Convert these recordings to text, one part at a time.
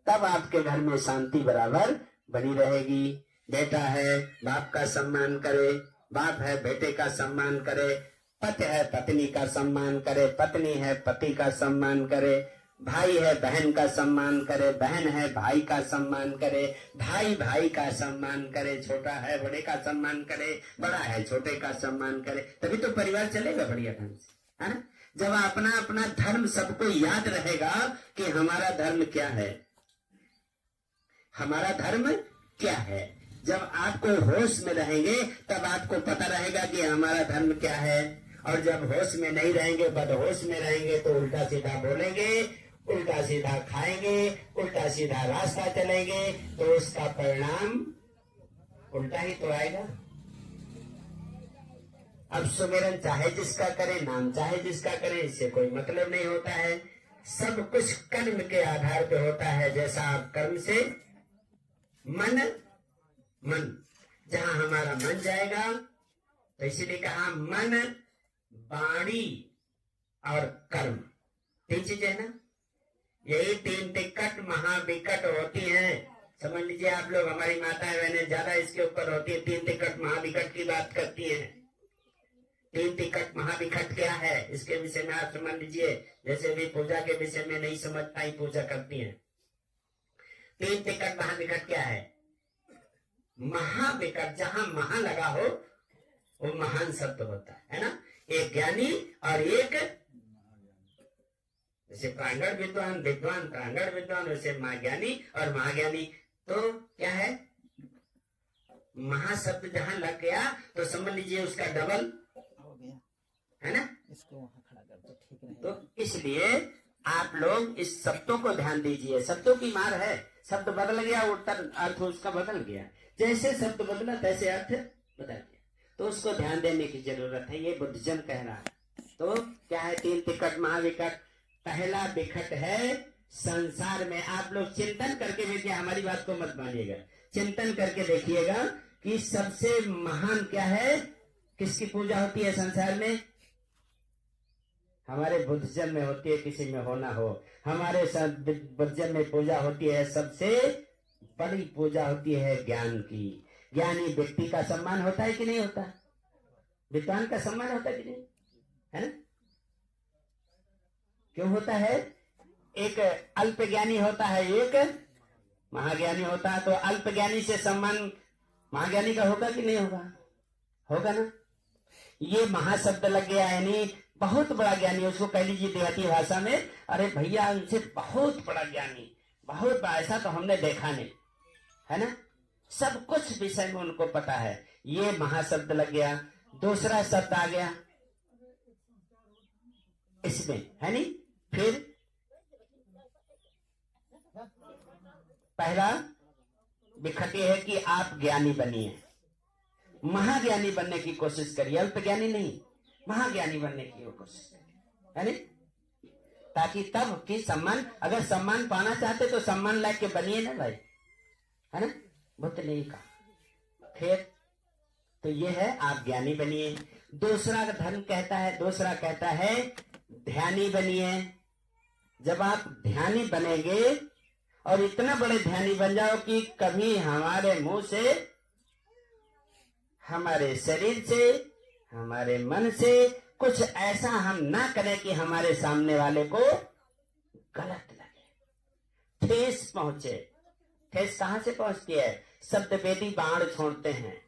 तब आपके घर में शांति बराबर बनी रहेगी। बेटा है बाप का सम्मान करे, बाप है बेटे का सम्मान करे, पति है पत्नी का सम्मान करे, पत्नी है पति का सम्मान करे, भाई है बहन का सम्मान करे, बहन है भाई का सम्मान करे, भाई भाई का सम्मान करे, छोटा है बड़े का सम्मान करे, बड़ा है छोटे का सम्मान करे, तभी तो परिवार चलेगा बढ़िया ढंग से, है ना। जब अपना अपना धर्म सबको याद रहेगा कि हमारा धर्म क्या है, हमारा धर्म क्या है, जब आपको होश में रहेंगे तब आपको पता रहेगा कि हमारा धर्म क्या है। और जब होश में नहीं रहेंगे, बदहोश में रहेंगे, तो उल्टा सीधा बोलेंगे, उल्टा सीधा खाएंगे, उल्टा सीधा रास्ता चलेंगे, तो उसका परिणाम उल्टा ही तो आएगा। अब सुमिरन चाहे जिसका करे, नाम चाहे जिसका करे, इससे कोई मतलब नहीं होता है। सब कुछ कर्म के आधार पे होता है। जैसा आप कर्म से मन जहां हमारा मन जाएगा, तो इसीलिए कहा मन, वाणी और कर्म, तीन चीजें है ना। यही तीन टिकट महाविकट होती हैं। समझ लीजिए आप लोग, हमारी माताएं बहनें ज्यादा इसके ऊपर होती है, तीन टिकट महाविकट की बात करती हैं। तीन टिकट महाविकट क्या है, इसके विषय में आप समझ लीजिए। जैसे भी पूजा के विषय में नहीं समझ पाई, पूजा करती हैं। तीन टिकट महाविकट क्या है? महाविकट, जहां महा लगा हो वो महान शब्द होता है ना। एक ज्ञानी और एक, जैसे प्रांगण विद्वान, विद्वान प्रांगण विद्वान, वैसे महाज्ञानी और महाज्ञानी। तो क्या है, महाशब्द जहां लग गया तो समझ लीजिए उसका डबल हो गया, है ना। इसको वहां खड़ा कर दो, ठीक रहेगा। तो इसलिए आप लोग इस शब्दों को ध्यान दीजिए। शब्दों की मार है, शब्द बदल गया, उत्तर अर्थ उसका बदल गया। जैसे शब्द बदला तैसे अर्थ बदल गया, तो उसको ध्यान देने की जरूरत है। ये बुद्धजन कह रहा है। तो क्या है, तीन टिकट महाविकट। पहला विकट है संसार में। आप लोग चिंतन करके देखिए, हमारी बात को मत मानिएगा, चिंतन करके देखिएगा कि सबसे महान क्या है, किसकी पूजा होती है संसार में? हमारे बुद्धजन में होती है, किसी में हो ना हो, हमारे बुद्धजन में पूजा होती है, सबसे बड़ी पूजा होती है ज्ञान की। ज्ञानी व्यक्ति का सम्मान होता है कि नहीं होता? विद्वान का सम्मान होता है कि नहीं, है ना? क्यों होता है? एक अल्प ज्ञानी होता है, एक महाज्ञानी होता है। तो अल्प ज्ञानी से सम्मान महाज्ञानी का होगा कि नहीं होगा? होगा ना। ये महाशब्द लग गया, यानी बहुत बड़ा ज्ञानी, उसको कह लीजिए देहाती भाषा में, अरे भैया उनसे बहुत बड़ा ज्ञानी, बहुत बड़ा, ऐसा तो हमने देखा नहीं, है ना। सब कुछ विषय में उनको पता है। ये महाशब्द लग गया। दूसरा शब्द आ गया इसमें, है नहीं। फिर पहला विकट है कि आप ज्ञानी बनिए, महाज्ञानी बनने की कोशिश करिए, अल्प ज्ञानी नहीं, महाज्ञानी बनने की कोशिश करिए, है नहीं। ताकि तब कि सम्मान, अगर सम्मान पाना चाहते तो सम्मान लायक के बनिए ना भाई, है ना। बुद्ध ने कहा। फिर तो ये है, आप ज्ञानी बनिए। दूसरा धर्म कहता है, दूसरा कहता है ध्यानी बनिए। जब आप ध्यानी बनेंगे और इतना बड़े ध्यानी बन जाओ कि कभी हमारे मुंह से, हमारे शरीर से, हमारे मन से कुछ ऐसा हम ना करें कि हमारे सामने वाले को गलत लगे, ठेस पहुंचे। ठेस कहां से पहुंचती है? शब्द वेदी बाण छोड़ते हैं।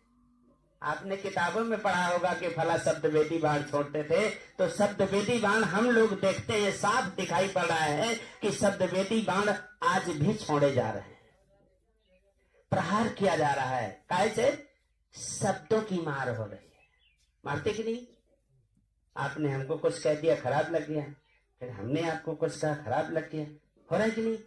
आपने किताबों में पढ़ा होगा कि फला शब्द वेदी बाण छोड़ते थे, तो शब्द वेदी बाण हम लोग देखते हैं, साफ दिखाई पड़ रहा है कि शब्द वेदी बाण आज भी छोड़े जा रहे हैं, प्रहार किया जा रहा है। कैसे? शब्दों की मार हो रही है। मारते कि नहीं? आपने हमको कुछ कह दिया, खराब लग गया, फिर हमने आपको कुछ कहा, खराब लग गया, हो रहा है कि नहीं?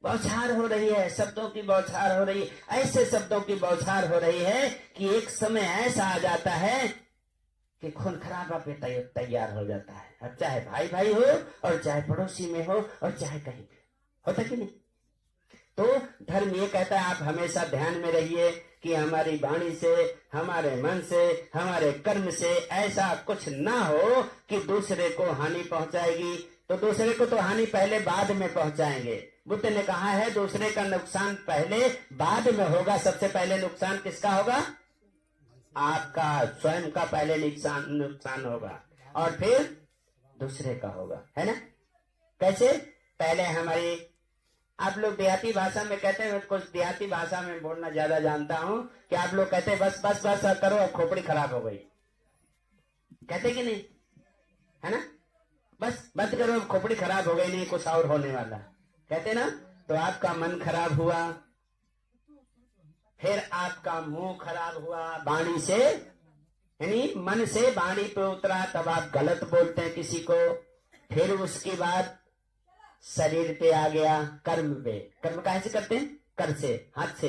बौछार हो रही है, शब्दों की बौछार हो रही है। ऐसे शब्दों की बौछार हो रही है कि एक समय ऐसा आ जाता है कि खून खराबा पे तैयार हो जाता है। अब चाहे भाई भाई हो, और चाहे पड़ोसी में हो, और चाहे कहीं भी, होता कि नहीं? तो धर्म ये कहता है आप हमेशा ध्यान में रहिए कि हमारी वाणी से, हमारे मन से, हमारे कर्म से ऐसा कुछ ना हो कि दूसरे को हानि पहुंचाएगी, तो दूसरे को तो हानि पहले बाद में पहुंचाएंगे। बुद्ध ने कहा है दूसरे का नुकसान पहले बाद में होगा, सबसे पहले नुकसान किसका होगा? आपका स्वयं का पहले नुकसान होगा और फिर दूसरे का होगा, है ना? कैसे? पहले हमारी, आप लोग देहाती भाषा में कहते हैं, मैं कुछ देहाती भाषा में बोलना ज्यादा जानता हूं, कि आप लोग कहते हैं बस बस बस करो अब खोपड़ी खराब हो गई, कहते कि नहीं, है ना? बस बंद करो अब खोपड़ी खराब हो गई, नहीं कुछ और होने वाला, कहते ना? तो आपका मन खराब हुआ, फिर आपका मुंह खराब हुआ, वाणी से, यानी मन से वाणी पे उतरा, तब आप गलत बोलते हैं किसी को। फिर उसके बाद शरीर पे आ गया, कर्म पे। कर्म काहे से करते हैं? कर से, हाथ से।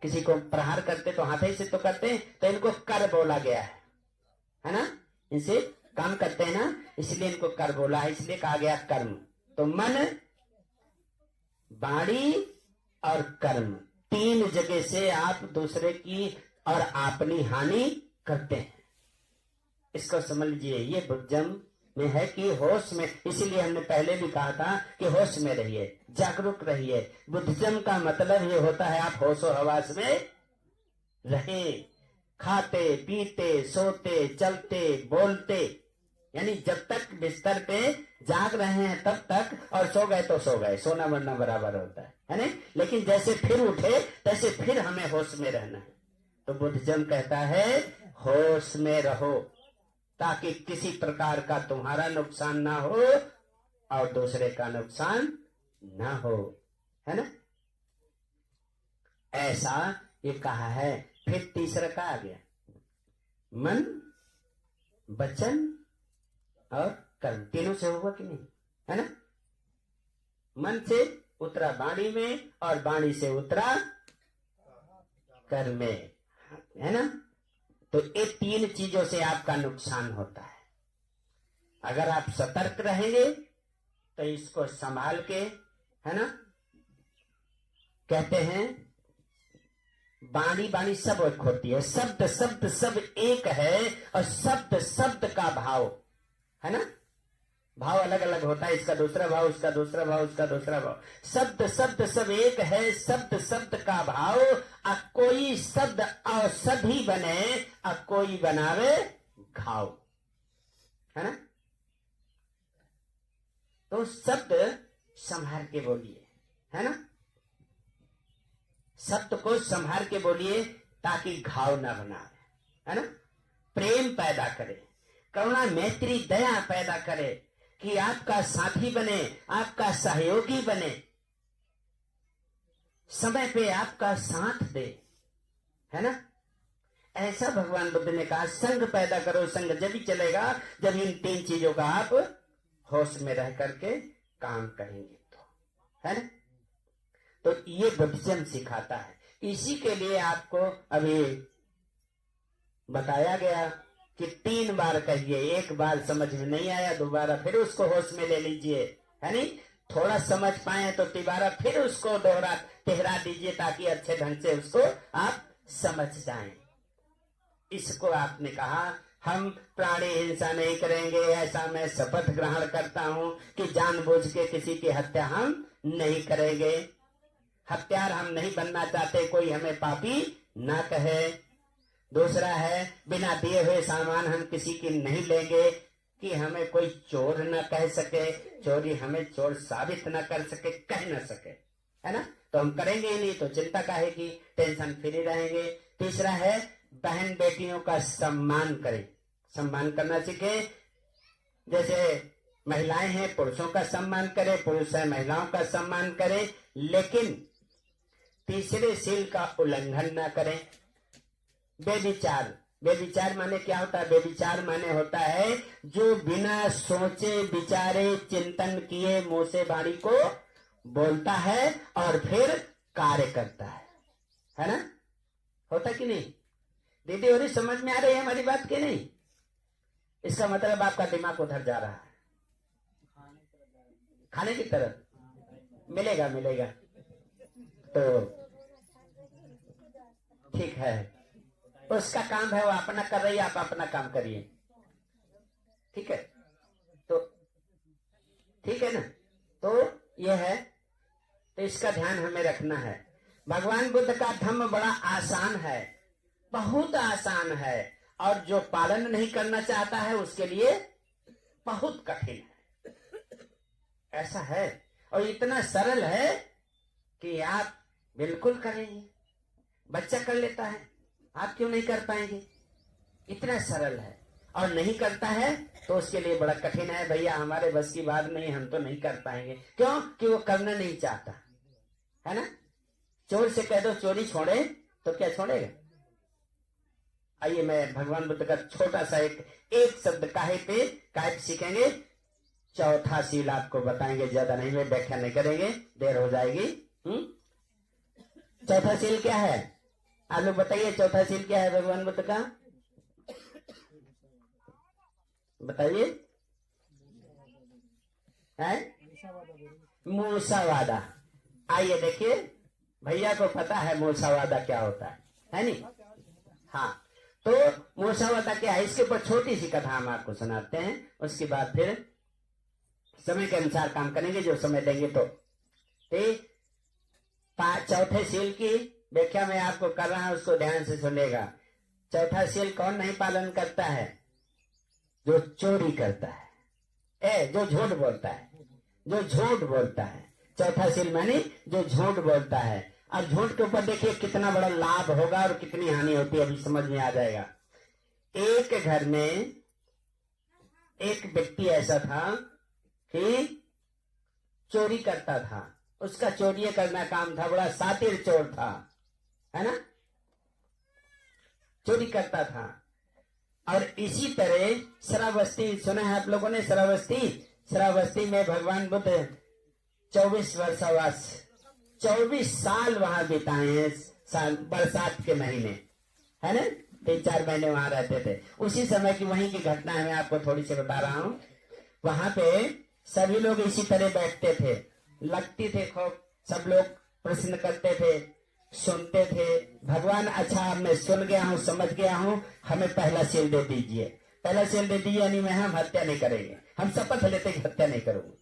किसी को प्रहार करते तो हाथ ही से तो करते हैं, तो इनको कर बोला गया है ना? इनसे काम करते हैं ना, इसलिए इनको कर बोला है, इसलिए कहा गया कर्म। तो मन, वाणी और कर्म, तीन जगह से आप दूसरे की और अपनी हानि करते हैं। इसको समझ लीजिए, ये बुद्धिज्म में है कि होश में, इसीलिए हमने पहले भी कहा था कि होश में रहिए, जागरूक रहिए। बुद्धिज्म का मतलब ये होता है आप होशो हवास में रहे, खाते पीते सोते चलते बोलते, यानी जब तक बिस्तर पे जाग रहे हैं तब तक, और सो गए तो सो गए, सोना मरना बराबर होता है ना? लेकिन जैसे फिर उठे तैसे फिर हमें होश में रहना है। तो बुद्धिज्म कहता है होश में रहो, ताकि किसी प्रकार का तुम्हारा नुकसान ना हो और दूसरे का नुकसान ना हो, है ना? ऐसा ये कहा है। फिर तीसरा का आ गया, मन, वचन और कर्म, तीनों से होगा कि नहीं, है ना? मन से उतरा वाणी में और वाणी से उतरा कर्म में, है ना? तो ये तीन चीजों से आपका नुकसान होता है। अगर आप सतर्क रहेंगे तो इसको संभाल के, है ना? कहते हैं वाणी वाणी सब एक होती है, शब्द शब्द सब एक है, और शब्द शब्द का भाव, है ना? भाव अलग अलग होता है, इसका दूसरा भाव, उसका दूसरा भाव, उसका दूसरा भाव। शब्द शब्द सब एक है, शब्द शब्द का भाव। कोई शब्द औषधि बने, कोई बनावे घाव, है ना? तो शब्द संभाल के बोलिए, है ना? शब्द को संभाल के बोलिए ताकि घाव ना बनावे, है ना? प्रेम पैदा करे, करुणा मैत्री दया पैदा करे, कि आपका साथी बने, आपका सहयोगी बने, समय पे आपका साथ दे, है ना? ऐसा भगवान बुद्ध ने कहा संग पैदा करो। संग जब ही चलेगा जब इन तीन चीजों का आप होश में रह करके काम करेंगे, तो, है ना? तो ये बुद्धिज्म सिखाता है। इसी के लिए आपको अभी बताया गया कि 3 बार कहिए, एक बार समझ में नहीं आया दोबारा फिर उसको होश में ले लीजिए, है नहीं? थोड़ा समझ पाए तो तिबारा फिर उसको तिहरा दीजिए, ताकि अच्छे ढंग से उसको आप समझ जाएं। इसको आपने कहा हम प्राणी हिंसा नहीं करेंगे, ऐसा मैं शपथ ग्रहण करता हूं कि जानबूझ के किसी की हत्या हम नहीं करेंगे। हत्यार हम नहीं बनना चाहते, कोई हमें पापी ना कहे। दूसरा है बिना दिए हुए सामान हम किसी की नहीं लेंगे, कि हमें कोई चोर न कह सके, चोरी हमें चोर साबित न कर सके, कह न सके, है ना? तो हम करेंगे ही नहीं, तो चिंता काहे की, टेंशन फ्री रहेंगे। तीसरा है बहन बेटियों का सम्मान करें, सम्मान करना सीखे। जैसे महिलाएं हैं पुरुषों का सम्मान करें, पुरुष है महिलाओं का सम्मान करें, लेकिन तीसरे सील का उल्लंघन ना करें। बेविचार, बेविचार माने क्या होता है? बेविचार माने होता है जो बिना सोचे विचारे चिंतन किए मुंह से वाणी को बोलता है और फिर कार्य करता है ना? होता कि नहीं? दीदी और समझ में आ रही है हमारी बात की नहीं? इसका मतलब आपका दिमाग उधर जा रहा है, खाने की तरफ। मिलेगा मिलेगा तो ठीक है, उसका काम है, वो अपना कर रही है, आप अपना काम करिए, ठीक है? तो ठीक है ना। तो यह है, तो इसका ध्यान हमें रखना है। भगवान बुद्ध का धम्म बड़ा आसान है, बहुत आसान है, और जो पालन नहीं करना चाहता है उसके लिए बहुत कठिन है। ऐसा है, और इतना सरल है कि आप बिल्कुल करेंगे। बच्चा कर लेता है, आप क्यों नहीं कर पाएंगे? इतना सरल है। और नहीं करता है तो उसके लिए बड़ा कठिन है, भैया हमारे बस की बात नहीं, हम तो नहीं कर पाएंगे। क्यों? कि वो करना नहीं चाहता है ना। चोर से कह दो चोरी छोड़े तो क्या छोड़ेगा? आइए मैं भगवान बुद्ध का छोटा सा एक शब्द काहे सीखेंगे। चौथा सील आपको बताएंगे, ज्यादा नहीं, मैं व्याख्या नहीं करेंगे, देर हो जाएगी। चौथा सील क्या है? आप लोग बताइए, चौथा सील क्या है भगवान बुद्ध का? बताइए। है मूसावादा। आइए देखिए, भैया को पता है मूसावादा क्या होता है नहीं? हाँ, तो मूसावादा क्या है, इसके ऊपर छोटी सी कथा हम आपको सुनाते हैं, उसके बाद फिर समय के अनुसार काम करेंगे, जो समय देंगे। तो चौथे सील की व्याख्या मैं आपको कर रहा हूं, उसको ध्यान से सुनेगा। चौथा सील कौन नहीं पालन करता है? जो चोरी करता है, जो झूठ बोलता है, जो झूठ बोलता है। चौथा सील मानी जो झूठ बोलता है। और झूठ के ऊपर देखिए कितना बड़ा लाभ होगा और कितनी हानि होती है, अभी समझ में आ जाएगा। एक घर में एक व्यक्ति ऐसा था कि चोरी करता था, उसका चोरी करना काम था, बड़ा शातिर चोर था, है ना, चोरी करता था। और इसी तरह श्रावस्ती, सुना है आप लोगों ने श्रावस्ती? श्रावस्ती में भगवान बुद्ध 24 वर्षवास 24 साल वहां बिताए हैं, बरसात के महीने, है ना, 3-4 महीने वहां रहते थे। उसी समय की वहीं की घटना है, मैं आपको थोड़ी सी बता रहा हूँ। वहां पे सभी लोग इसी तरह बैठते थे, लगती थे खूब, सब लोग प्रश्न करते थे, सुनते थे। भगवान, अच्छा मैं सुन गया हूँ, समझ गया हूँ, हमें पहला सील दे दीजिए, पहला सील दे दीजिए, यानी मैं हम हत्या नहीं करेंगे, हम शपथ लेते कि हत्या नहीं करूंगा।